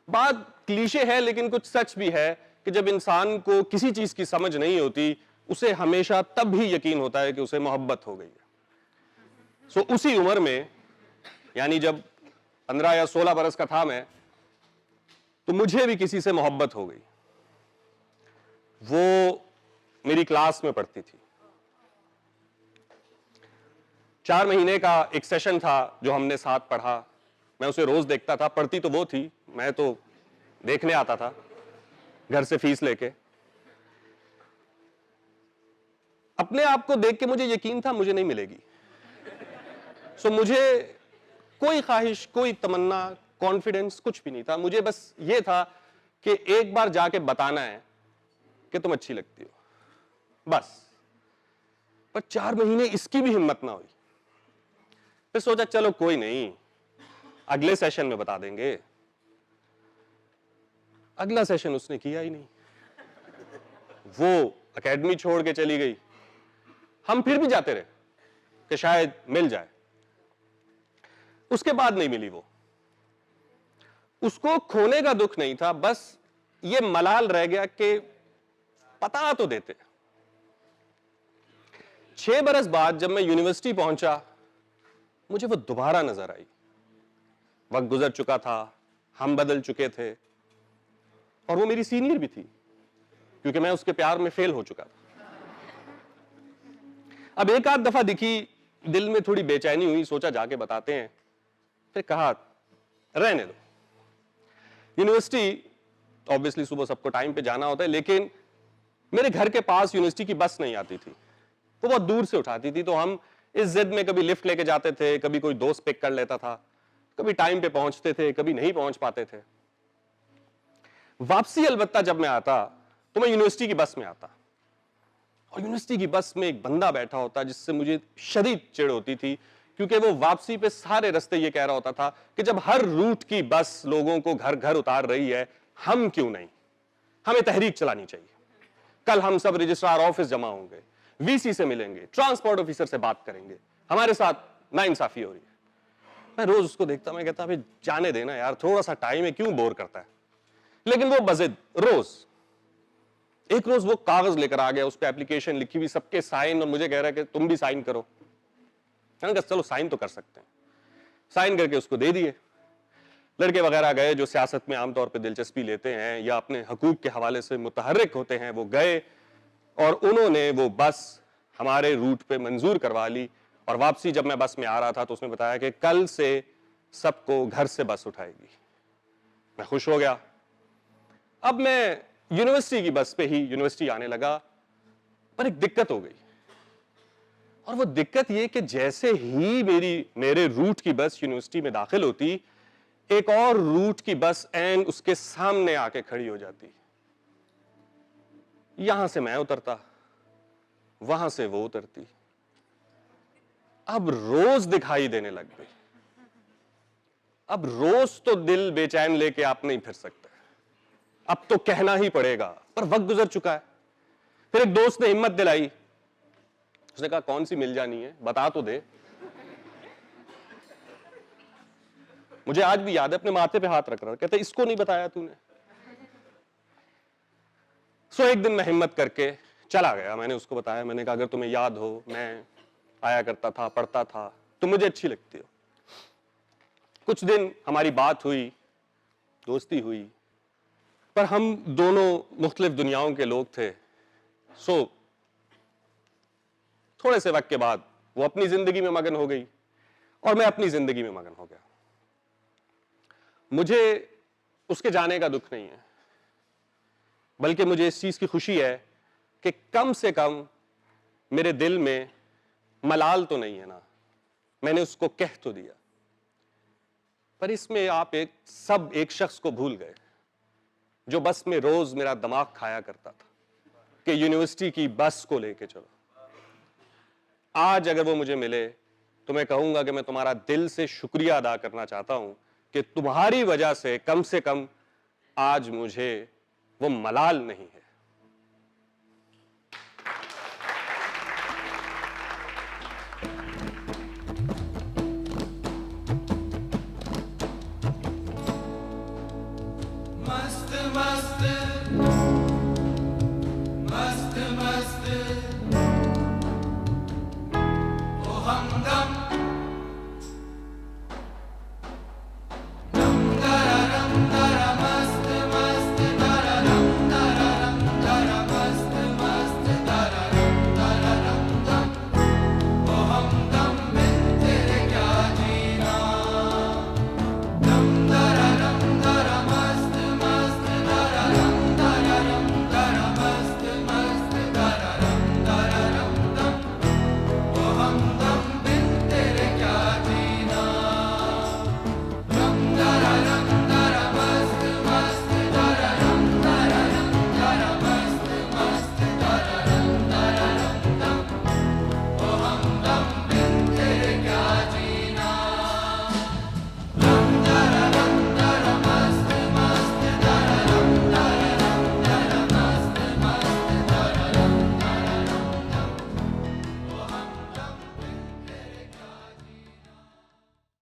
बात क्लीशे है लेकिन कुछ सच भी है कि जब इंसान को किसी चीज की समझ नहीं होती, उसे हमेशा तब भी यकीन होता है कि उसे मोहब्बत हो गई है। सो उसी उम्र में, यानी जब 15 या 16 बरस का था मैं, तो मुझे भी किसी से मोहब्बत हो गई। वो मेरी क्लास में पढ़ती थी। 4 महीने का एक सेशन था जो हमने साथ पढ़ा। मैं उसे रोज देखता था, पढ़ती तो वो थी, मैं तो देखने आता था घर से फीस लेके। अपने आप को देख के मुझे यकीन था मुझे नहीं मिलेगी। सो मुझे कोई ख्वाहिश, कोई तमन्ना, कॉन्फिडेंस कुछ भी नहीं था। मुझे बस ये था कि एक बार जाके बताना है कि तुम अच्छी लगती हो, बस। पर 4 महीने इसकी भी हिम्मत ना हुई। फिर सोचा चलो कोई नहीं, अगले सेशन में बता देंगे। अगला सेशन उसने किया ही नहीं। वो एकेडमी छोड़ के चली गई। हम फिर भी जाते रहे कि शायद मिल जाए। उसके बाद नहीं मिली वो। उसको खोने का दुख नहीं था, बस ये मलाल रह गया कि पता तो देते। 6 बरस बाद जब मैं यूनिवर्सिटी पहुंचा, मुझे वो दोबारा नजर आई। वक्त गुजर चुका था, हम बदल चुके थे, और वो मेरी सीनियर भी थी क्योंकि मैं उसके प्यार में फेल हो चुका था। अब एक आध दफा दिखी, दिल में थोड़ी बेचैनी हुई, सोचा जाके बताते हैं। फिर कहा रहने दो। यूनिवर्सिटी ऑब्वियसली सुबह सबको टाइम पे जाना होता है, लेकिन मेरे घर के पास यूनिवर्सिटी की बस नहीं आती थी, वो बहुत दूर से उठाती थी। तो हम इस जिद में कभी लिफ्ट लेके जाते थे, कभी कोई दोस्त पिक कर लेता था, कभी टाइम पे पहुंचते थे, कभी नहीं पहुंच पाते थे। वापसी अलबत्ता जब मैं आता तो मैं यूनिवर्सिटी की बस में आता, और यूनिवर्सिटी की बस में एक बंदा बैठा होता जिससे मुझे शदीद चिढ़ होती थी, क्योंकि वो वापसी पे सारे रास्ते ये कह रहा होता था कि जब हर रूट की बस लोगों को घर घर उतार रही है, हम क्यों नहीं, हमें तहरीक चलानी चाहिए। कल हम सब रजिस्ट्रार ऑफिस जमा होंगे, वीसी से मिलेंगे, ट्रांसपोर्ट ऑफिसर से बात करेंगे, हमारे साथ नाइंसाफी हो रही है। मैं रोज उसको देखता, मैं कहता अभी जाने देना यार, थोड़ा सा टाइम है, क्यों बोर करता है। लेकिन वो बजिद रोज, एक रोज वो कागज लेकर आ गया, उस पर एप्लीकेशन लिखी हुई, सबके साइन, और मुझे कह रहा है कि तुम भी साइन करो। मैंने कहा चलो साइन तो कर सकते हैं। साइन करके उसको दे दिए। लड़के वगैरह गए जो सियासत में आमतौर पर दिलचस्पी लेते हैं या अपने हकूक के हवाले से मुतहर्रिक होते हैं, वो गए और उन्होंने वो बस हमारे रूट पे मंजूर करवा ली। और वापसी जब मैं बस में आ रहा था तो उसने बताया कि कल से सबको घर से बस उठाएगी। मैं खुश हो गया। अब मैं यूनिवर्सिटी की बस पे ही यूनिवर्सिटी आने लगा, पर एक दिक्कत हो गई। और वो दिक्कत ये कि जैसे ही मेरे रूट की बस यूनिवर्सिटी में दाखिल होती, एक और रूट की बस एन उसके सामने आके खड़ी हो जाती। यहां से मैं उतरता, वहां से वो उतरती। अब रोज दिखाई देने लग गई। अब रोज तो दिल बेचैन लेके आप नहीं फिर सकते, अब तो कहना ही पड़ेगा, पर वक्त गुजर चुका है। फिर एक दोस्त ने हिम्मत दिलाई, उसने कहा कौन सी मिल जानी है, बता तो दे। मुझे आज भी याद है, अपने माथे पे हाथ रख रहा, कहते इसको नहीं बताया तूने। सो एक दिन मैं हिम्मत करके चला गया, मैंने उसको बताया, मैंने कहा अगर तुम्हें याद हो मैं आया करता था, पढ़ता था, तुम मुझे अच्छी लगती हो। कुछ दिन हमारी बात हुई, दोस्ती हुई, पर हम दोनों मुख्तलिफ दुनियाओं के लोग थे। सो थोड़े से वक्त के बाद वो अपनी जिंदगी में मगन हो गई और मैं अपनी जिंदगी में मगन हो गया। मुझे उसके जाने का दुख नहीं है, बल्कि मुझे इस चीज की खुशी है कि कम से कम मेरे दिल में मलाल तो नहीं है ना, मैंने उसको कह तो दिया। पर इसमें आप एक शख्स को भूल गए जो बस में रोज मेरा दिमाग खाया करता था कि यूनिवर्सिटी की बस को लेके चलो। आज अगर वो मुझे मिले तो मैं कहूंगा कि मैं तुम्हारा दिल से शुक्रिया अदा करना चाहता हूं कि तुम्हारी वजह से कम आज मुझे वो मलाल नहीं है। मस्त मस्त